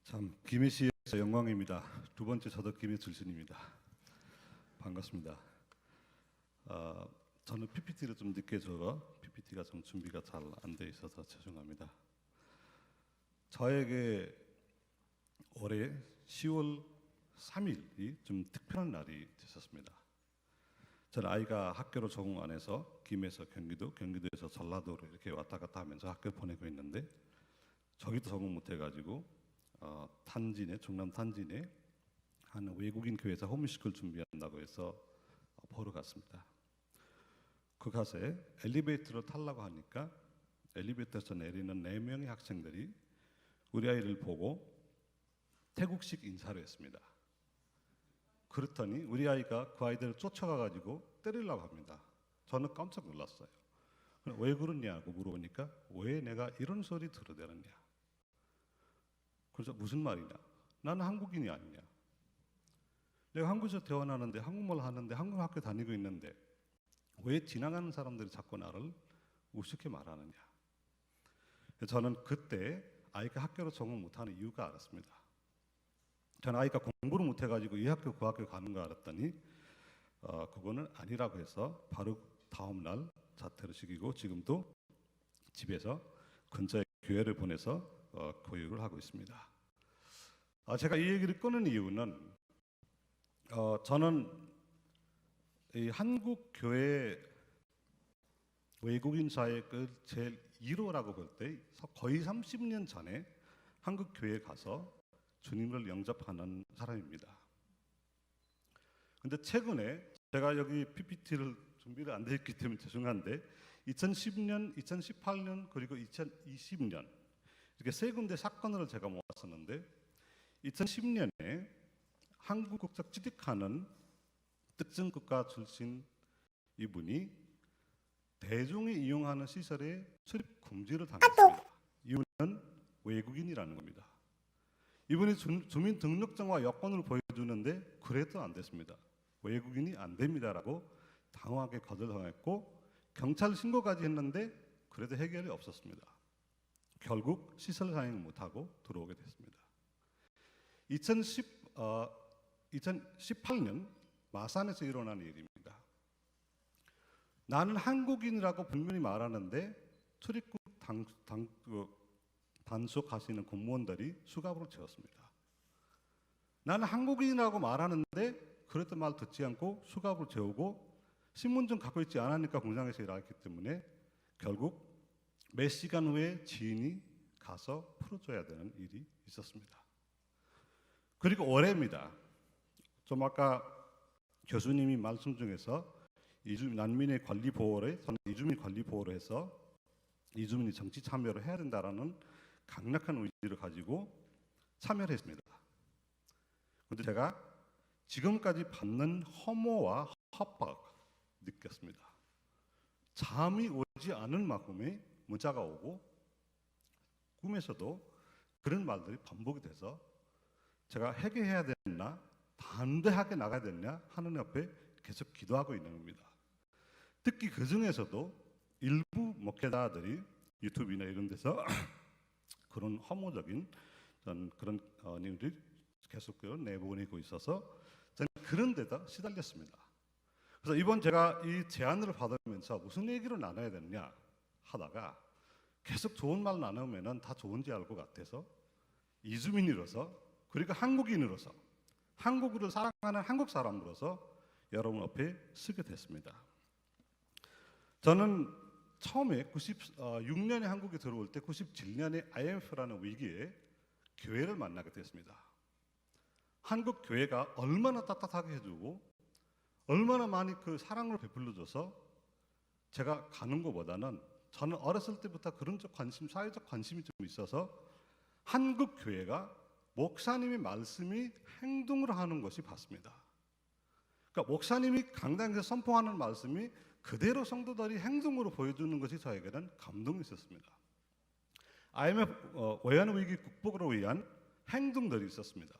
참 김해시에서 영광입니다. 두 번째 저도 김해 출신입니다. 반갑습니다. 저는 PPT를 좀 늦게 적어 PPT가 좀 준비가 잘 안 돼 있어서 죄송합니다. 저에게 올해 10월 3일이 좀 특별한 날이 있었습니다. 저는 아이가 학교로 적응 안 해서 김해에서 경기도, 경기도에서 전라도로 이렇게 왔다 갔다 하면서 학교 보내고 있는데 저기도 적응 못 해가지고 탄진에, 충남 탄진에 한 외국인 교회에서 홈스쿨 준비한다고 해서 보러 갔습니다. 그 가서 엘리베이터를 타려고 하니까 엘리베이터에서 내리는 4명의 학생들이 우리 아이를 보고 태국식 인사를 했습니다. 그렇더니 우리 아이가 그 아이들을 쫓아가가지고 때리려고 합니다. 저는 깜짝 놀랐어요. 왜 그러냐고 물어보니까 왜 내가 이런 소리 들어대느냐. 그래서 무슨 말이냐? 나는 한국인이 아니냐? 내가 한국에서 태어나는데 한국말 하는데 한국 학교 다니고 있는데 왜 지나가는 사람들이 자꾸 나를 우습게 말하느냐? 저는 그때 아이가 학교로 적응 못하는 이유가 알았습니다. 저는 아이가 공부를 못해가지고 이 학교 그 학교 가는 거 알았더니 그거는 아니라고 해서 바로 다음 날 자퇴를 시키고 지금도 집에서 근처에 교회를 보내서 교육을 하고 있습니다. 제가 이 얘기를 꺼낸 이유는 저는 이 한국 교회 외국인 사회 그 제일 1호라고 볼 때 거의 30년 전에 한국 교회에 가서 주님을 영접하는 사람입니다. 근데 최근에 제가 여기 PPT를 준비를 안 돼 있기 때문에 죄송한데 2010년, 2018년 그리고 2020년 이렇게 세 군데 사건을 제가 모았었는데 2010년에 한국 국적 취득하는 특정 국가 출신 이분이 대중이 이용하는 시설에 출입 금지를 당했습니다. 이유는 외국인이라는 겁니다. 이분이 주민등록증과 여권을 보여주는데 그래도 안 됐습니다. 외국인이 안 됩니다라고 당황하게 거절당했고 경찰 신고까지 했는데 그래도 해결이 없었습니다. 결국 시설 사용을 못하고 들어오게 됐습니다. 2018년 마산에서 일어난 일입니다. 나는 한국인이라고 분명히 말하는데 출입국 단속하시는 공무원들이 수갑으로 채웠습니다. 나는 한국인이라고 말하는데 그랬던 말 듣지 않고 수갑을 채우고 신분증 갖고 있지 않으니까 공장에서 일하기 때문에 결국 몇 시간 후에 지인이 가서 풀어줘야 되는 일이 있었습니다. 그리고 올해입니다. 좀 아까 교수님이 말씀 중에서 난민의 관리 보호를 저는 이주민 관리 보호를 해서 이주민이 정치 참여를 해야 된다라는 강력한 의지를 가지고 참여를 했습니다. 그런데 제가 지금까지 받는 혐오와 협박 느꼈습니다. 잠이 오지 않을 만큼의 문자가 오고 꿈에서도 그런 말들이 반복이 돼서 제가 회개해야 되나 담대하게 나가야 되냐 하는 옆에 계속 기도하고 있는 겁니다. 특히 그 중에서도 일부 목회자들이 유튜브나 이런 데서 그런 혐오적인 그런 내용들이 계속 내보내고 있어서 저는 그런 데다 시달렸습니다. 그래서 이번 제가 이 제안을 받으면서 무슨 얘기를 나눠야 되느냐 하다가 계속 좋은 말 나누면 다 좋은지 알 것 같아서 이주민으로서 그리고 한국인으로서 한국을 사랑하는 한국 사람으로서 여러분 앞에 서게 됐습니다. 저는 처음에 96년에 한국에 들어올 때 97년에 IMF라는 위기에 교회를 만나게 됐습니다. 한국 교회가 얼마나 따뜻하게 해주고 얼마나 많이 그 사랑을 베풀어줘서 제가 가는 것보다는 저는 어렸을 때부터 그런 관심, 사회적 관심이 좀 있어서 한국 교회가 목사님의 말씀이 행동으로 하는 것이 봤습니다. 그러니까 목사님이 강단에서 선포하는 말씀이 그대로 성도들이 행동으로 보여주는 것이 저에게는 감동이 있었습니다. IMF 외환위기 극복을 위한 행동들이 있었습니다.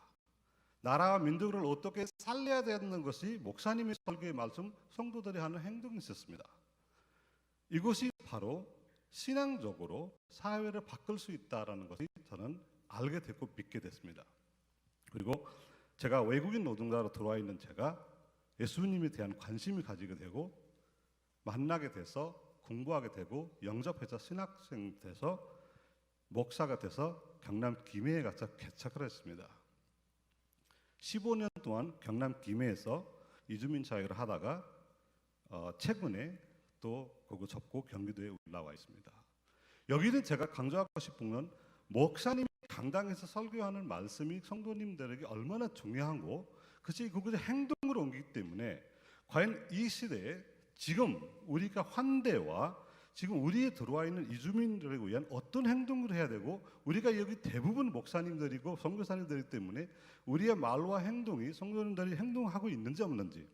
나라와 민족을 어떻게 살려야 되는 것이 목사님의 설교의 말씀, 성도들이 하는 행동이 있었습니다. 이것이 바로 신앙적으로 사회를 바꿀 수 있다는 것이 저는 알게 됐고 믿게 됐습니다. 그리고 제가 외국인 노동자로 들어와 있는 제가 예수님에 대한 관심을 가지게 되고 만나게 돼서 공부하게 되고 영접해서 신학생 돼서 목사가 돼서 경남 김해에 가서 개척을 했습니다. 15년 동안 경남 김해에서 이주민 사역을 하다가 최근에 또 그거 접고 경기도에 올라와 있습니다. 여기는 제가 강조하고 싶은 건 목사님이 강당에서 설교하는 말씀이 성도님들에게 얼마나 중요하고 그것이 행동으로 옮기기 때문에 과연 이 시대에 지금 우리가 환대와 지금 우리에 들어와 있는 이주민들을 위한 어떤 행동을 해야 되고 우리가 여기 대부분 목사님들이고 선교사님들이기 때문에 우리의 말과 행동이 성도님들이 행동하고 있는지 없는지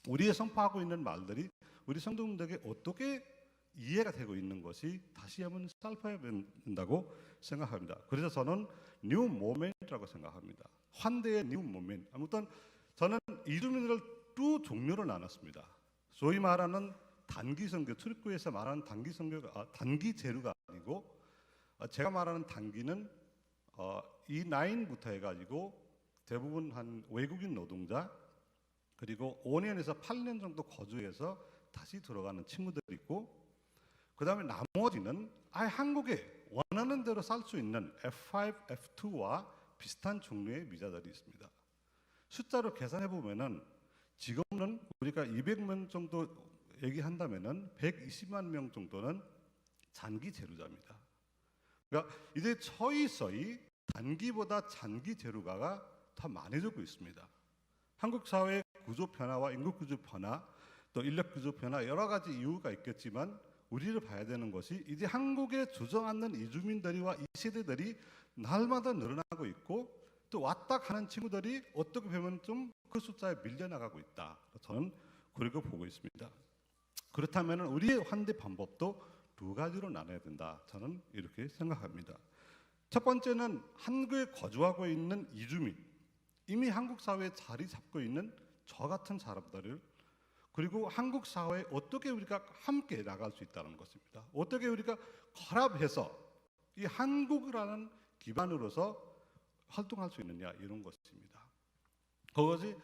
우리의 선포하고 있는 말들이 우리 성도님들에게 어떻게 이해가 되고 있는 것이 다시 한번 살펴야 된다고 생각합니다. 그래서 저는 뉴 모멘트라고 생각합니다. 환대의 뉴 모멘트. 아무튼 저는 이주민들을 두 종류로 나눴습니다. 소위 말하는 단기 선교, 출입구에서 말하는 단기 선교가 단기 제루가 아니고 제가 말하는 단기는 E9부터 해가지고 대부분 한 외국인 노동자 그리고 5년에서 8년 정도 거주해서 다시 들어가는 친구들이 있고 그 다음에 나머지는 아예 한국에 원하는 대로 살 수 있는 F5, F2와 비슷한 종류의 비자들이 있습니다. 숫자로 계산해 보면은 지금은 우리가 200명 정도 얘기한다면은 120만 명 정도는 장기 제루자입니다. 그러니까 이제 서서히 단기보다 장기 제루가가 더 많아지고 있습니다. 한국 사회의 구조 변화와 인구 구조 변화, 또 인력 구조 변화 여러 가지 이유가 있겠지만 우리를 봐야 되는 것이 이제 한국에 주저앉는 이주민들이와 이 세대들이 날마다 늘어나고 있고 또 왔다 가는 친구들이 어떻게 보면 좀 그 숫자에 밀려나가고 있다. 저는 그렇게 보고 있습니다. 그렇다면 우리의 환대 방법도 두 가지로 나눠야 된다. 저는 이렇게 생각합니다. 첫 번째는 한국에 거주하고 있는 이주민, 이미 한국 사회에 자리 잡고 있는 저 같은 사람들을 그리고 한국 사회에 어떻게 우리가 함께 나갈 수 있다는 것입니다. 어떻게 우리가 결합해서 이 한국이라는 기반으로서 활동할 수 있느냐 이런 것입니다. 그것이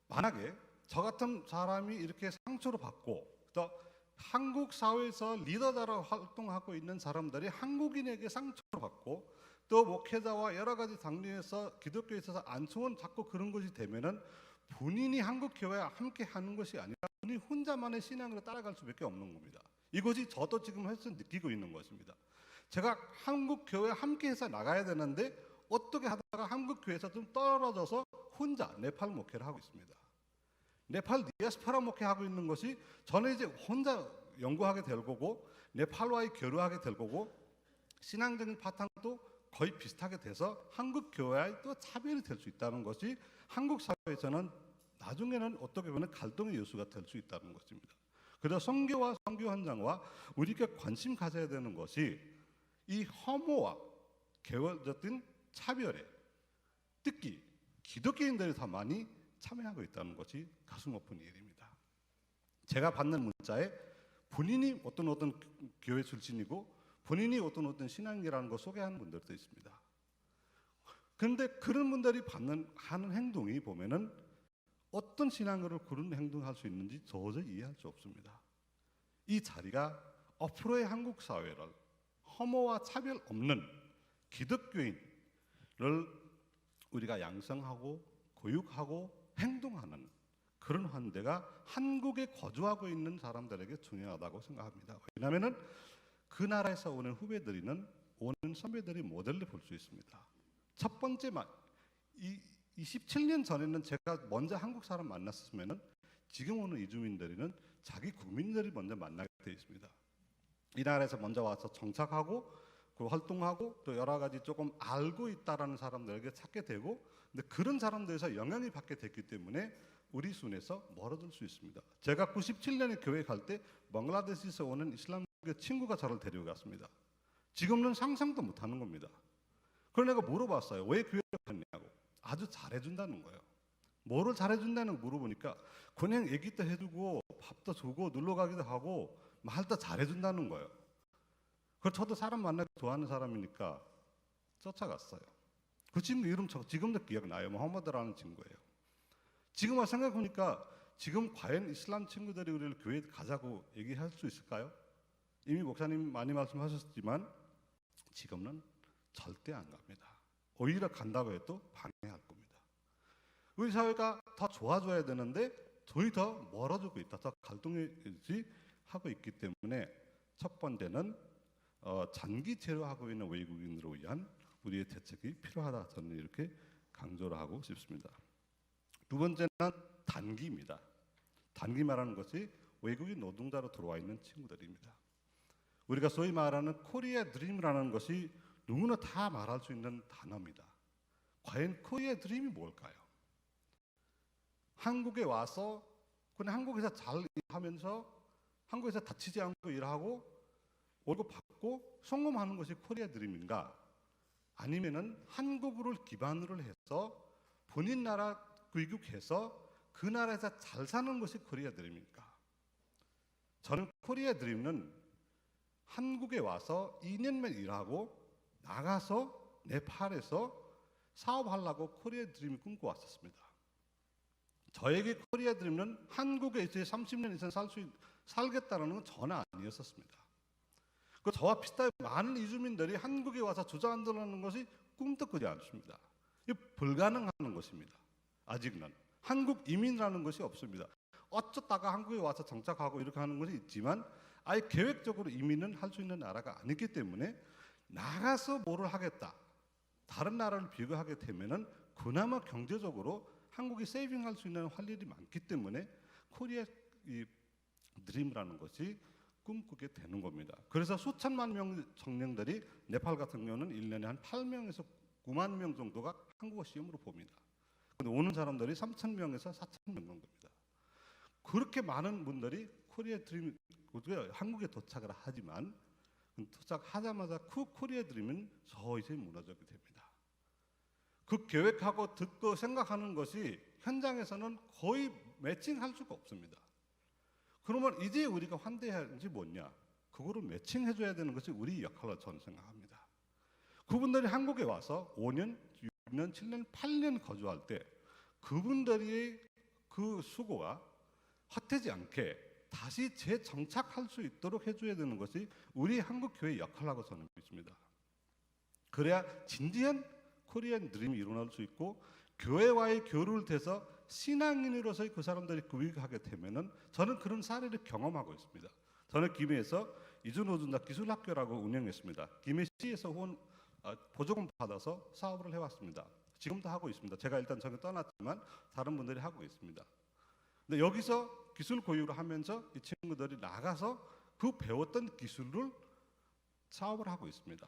만약에 저 같은 사람이 이렇게 상처를 받고 또 한국 사회에서 리더자로 활동하고 있는 사람들이 한국인에게 상처를 받고 또 목회자와 여러 가지 장르에서 기독교에 있어서 안 좋은 자꾸 그런 것이 되면은 본인이 한국 교회와 함께 하는 것이 아니라 본인 혼자만의 신앙으로 따라갈 수밖에 없는 겁니다. 이것이 저도 지금 해서 느끼고 있는 것입니다. 제가 한국 교회와 함께해서 나가야 되는데 어떻게 하다가 한국 교회에서 좀 떨어져서 혼자 네팔 목회를 하고 있습니다. 네팔 디아스포라 목회하고 있는 것이 저는 이제 혼자 연구하게 될 거고 네팔과의 교류하게 될 거고 신앙적인 바탕도 거의 비슷하게 돼서 한국 교회와의 또 차별이 될 수 있다는 것이 한국 사회에서는 나중에는 어떻게 보면 갈등의 요소가 될 수 있다는 것입니다. 그래서 선교와 선교 현장과 우리가 관심 가져야 되는 것이 이 혐오와 개월적인 차별에 특히 기독교인들이 더 많이 참여하고 있다는 것이 가슴 아픈 일입니다. 제가 받는 문자에 본인이 어떤 교회 출신이고 본인이 어떤 신앙이라는 걸 소개하는 분들도 있습니다. 그런데 그런 분들이 하는 행동이 보면은 어떤 신앙으로 그런 행동할 수 있는지 도저히 이해할 수 없습니다. 이 자리가 앞으로의 한국 사회를 혐오와 차별 없는 기독교인을 우리가 양성하고 교육하고 행동하는 그런 환대가 한국에 거주하고 있는 사람들에게 중요하다고 생각합니다. 왜냐하면 그 나라에서 오는 후배들이는 오는 선배들이 모델을 볼 수 있습니다. 첫 번째 27년 전에는 제가 먼저 한국 사람 만났으면 지금 오는 이주민들은 자기 국민들이 먼저 만나게 되어 있습니다. 이 나라에서 먼저 와서 정착하고 그 활동하고 또 여러 가지 조금 알고 있다라는 사람들에게 찾게 되고 근데 그런 사람들에서 영향을 받게 됐기 때문에 우리 순에서 멀어질 수 있습니다. 제가 97년에 교회 갈 때 방글라데시에서 오는 이슬람 친구가 저를 데려갔습니다. 지금은 상상도 못하는 겁니다. 그래서 내가 물어봤어요. 왜 교회를 갔냐고. 아주 잘해준다는 거예요. 뭐를 잘해준다는 거 물어보니까 그냥 얘기도 해주고 밥도 주고 놀러 가기도 하고 말도 잘해준다는 거예요. 그래서 저도 사람 만나기 좋아하는 사람이니까 쫓아갔어요. 그 친구 이름 저 지금도 기억나요. 모하mm드라는 친구예요. 지금 와서 생각해보니까 지금 과연 이슬람 친구들이 우리를 교회에 가자고 얘기할 수 있을까요? 이미 목사님 많이 말씀하셨지만 지금은 절대 안 갑니다. 오히려 간다고 해도 방해할 겁니다. 우리 사회가 더 좋아져야 되는데 저희 더 멀어지고 있다, 더 갈등이 하고 있기 때문에 첫 번째는 장기 체류하고 있는 외국인으로 위한 우리의 대책이 필요하다, 저는 이렇게 강조를 하고 싶습니다. 두 번째는 단기입니다. 단기 말하는 것이 외국인 노동자로 들어와 있는 친구들입니다. 우리가 소위 말하는 코리아 드림이라는 것이 누구나 다 말할 수 있는 단어입니다. 과연 코리아 드림이 뭘까요? 한국에 와서 그냥 한국에서 잘 일하면서 한국에서 다치지 않고 일하고 월급 받고 성공하는 것이 코리아 드림인가? 아니면은 한국을 기반으로 해서 본인 나라 귀국해서 그 나라에서 잘 사는 것이 코리아 드림입니까? 저는 코리아 드림은 한국에 와서 2년만 일하고 나가서 네팔에서 사업하려고 코리아 드림을 꿈꿔왔었습니다. 저에게 코리아 드림은 한국에 이제 30년 이상 살겠다는 건 전혀 아니었었습니다. 그 저와 비슷한 많은 이주민들이 한국에 와서 주저앉으려는 것이 꿈도 꾸지 않습니다. 이 불가능한 것입니다. 아직은 한국 이민이라는 것이 없습니다. 어쩌다가 한국에 와서 정착하고 이렇게 하는 것이 있지만 아예 계획적으로 이민은 할 수 있는 나라가 아니기 때문에 나가서 뭐를 하겠다, 다른 나라를 비교하게 되면은 그나마 경제적으로 한국이 세이빙할 수 있는 활일이 많기 때문에 코리아 이 드림이라는 것이 꿈꾸게 되는 겁니다. 그래서 수천만 명 청년들이 네팔 같은 경우는 1년에 한 8명에서 9만 명 정도가 한국어 시험으로 봅니다. 근데 오는 사람들이 3,000명에서 4,000명 정도입니다. 그렇게 많은 분들이 코리아 드림 한국에 도착을 하지만 도착하자마자 그 코리아 드림은 서서히 무너지게 됩니다. 그 계획하고 듣고 생각하는 것이 현장에서는 거의 매칭할 수가 없습니다. 그러면 이제 우리가 환대해야 하는 것이 뭐냐? 그거를 매칭해줘야 되는 것이 우리 역할로 저는 생각합니다. 그분들이 한국에 와서 5년, 6년, 7년, 8년 거주할 때 그분들이 그 수고가 헛되지 않게 다시 재정착할 수 있도록 해줘야 되는 것이 우리 한국 교회의 역할이라고 저는 믿습니다. 그래야 진지한 코리안 드림이 일어날 수 있고 교회와의 교류를 돼서 신앙인으로서 그 사람들이 구입하게 되면은 저는 그런 사례를 경험하고 있습니다. 저는 김해에서 이주노준자 기술학교라고 운영했습니다. 김해시에서 보조금 받아서 사업을 해왔습니다. 지금도 하고 있습니다. 제가 일단 저기 떠났지만 다른 분들이 하고 있습니다. 근데 여기서 기술 교육을 하면서 이 친구들이 나가서 그 배웠던 기술을 사업을 하고 있습니다.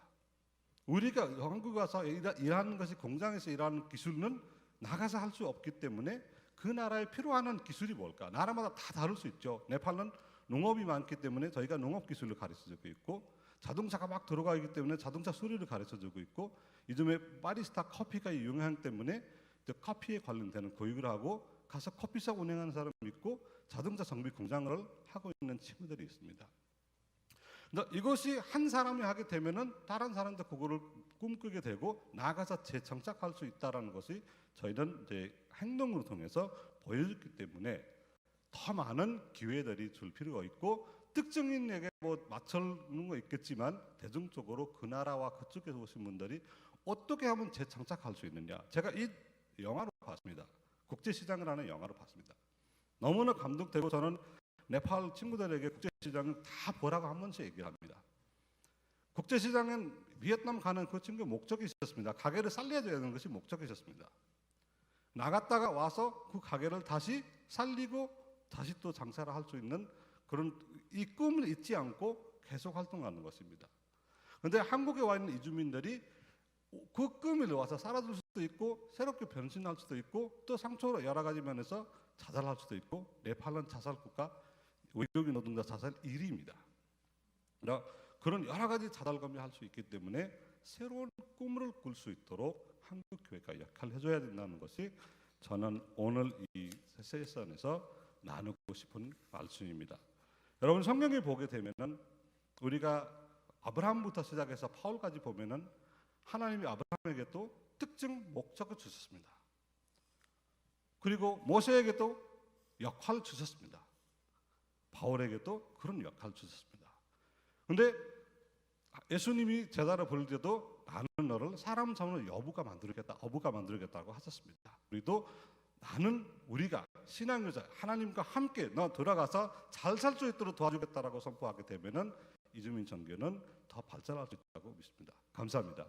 우리가 한국에 와서 일하는 것이 공장에서 일하는 기술은 나가서 할 수 없기 때문에 그 나라에 필요한 기술이 뭘까? 나라마다 다 다를 수 있죠. 네팔은 농업이 많기 때문에 저희가 농업 기술을 가르쳐주고 있고 자동차가 막 들어가기 때문에 자동차 수리를 가르쳐주고 있고 요즘에 바리스타 커피가 유행하기 때문에 커피에 관련되는 교육을 하고 가서 커피숍 운영하는 사람이 있고 자동차 정비 공장을 하고 있는 친구들이 있습니다. 이것이 한 사람이 하게 되면은 다른 사람도 그거를 꿈꾸게 되고 나가서 재정착할 수 있다라는 것이 저희는 이제 행동으로 통해서 보여줬기 때문에 더 많은 기회들이 줄 필요가 있고 특정인에게 뭐 맞추는 거 있겠지만 대중적으로 그 나라와 그쪽에서 오신 분들이 어떻게 하면 재정착할 수 있느냐. 제가 이 영화로 봤습니다. 국제시장이라는 영화로 봤습니다. 너무나 감동되고 저는 네팔 친구들에게 국제시장을 다 보라고 한 번씩 얘기를 합니다. 국제시장은 비엔남 가는 그 친구의 목적이 있었습니다. 가게를 살려야 되는 것이 목적이 있었습니다. 나갔다가 와서 그 가게를 다시 살리고 다시 또 장사를 할 수 있는 그런 이 꿈을 잊지 않고 계속 활동하는 것입니다. 그런데 한국에 와 있는 이주민들이 그 꿈을 와서 살아줄 수도 있고 새롭게 변신할 수도 있고 또 상처로 여러 가지 면에서 자살할 수도 있고 네팔은 자살 국가, 외국인 노동자 자살 1위입니다. 그런 여러 가지 자살감이 할 수 있기 때문에 새로운 꿈을 꿀 수 있도록 한국 교회가 역할을 해줘야 된다는 것이 저는 오늘 이 세션에서 나누고 싶은 말씀입니다. 여러분 성경에 보게 되면은 우리가 아브라함부터 시작해서 파울까지 보면은 하나님이 아브라함에게 또 특정 목적을 주셨습니다. 그리고 모세에게도 역할을 주셨습니다. 바울에게도 그런 역할을 주셨습니다. 그런데 예수님이 제자를 부를 때도 나는 너를 사람 잡는 어부가 만들겠다고 하셨습니다. 우리도 우리가 신앙유자 하나님과 함께 너 들어가서 잘 살 수 있도록 도와주겠다라고 선포하게 되면은 이주민 전교는 더 발전할 수 있다고 믿습니다. 감사합니다.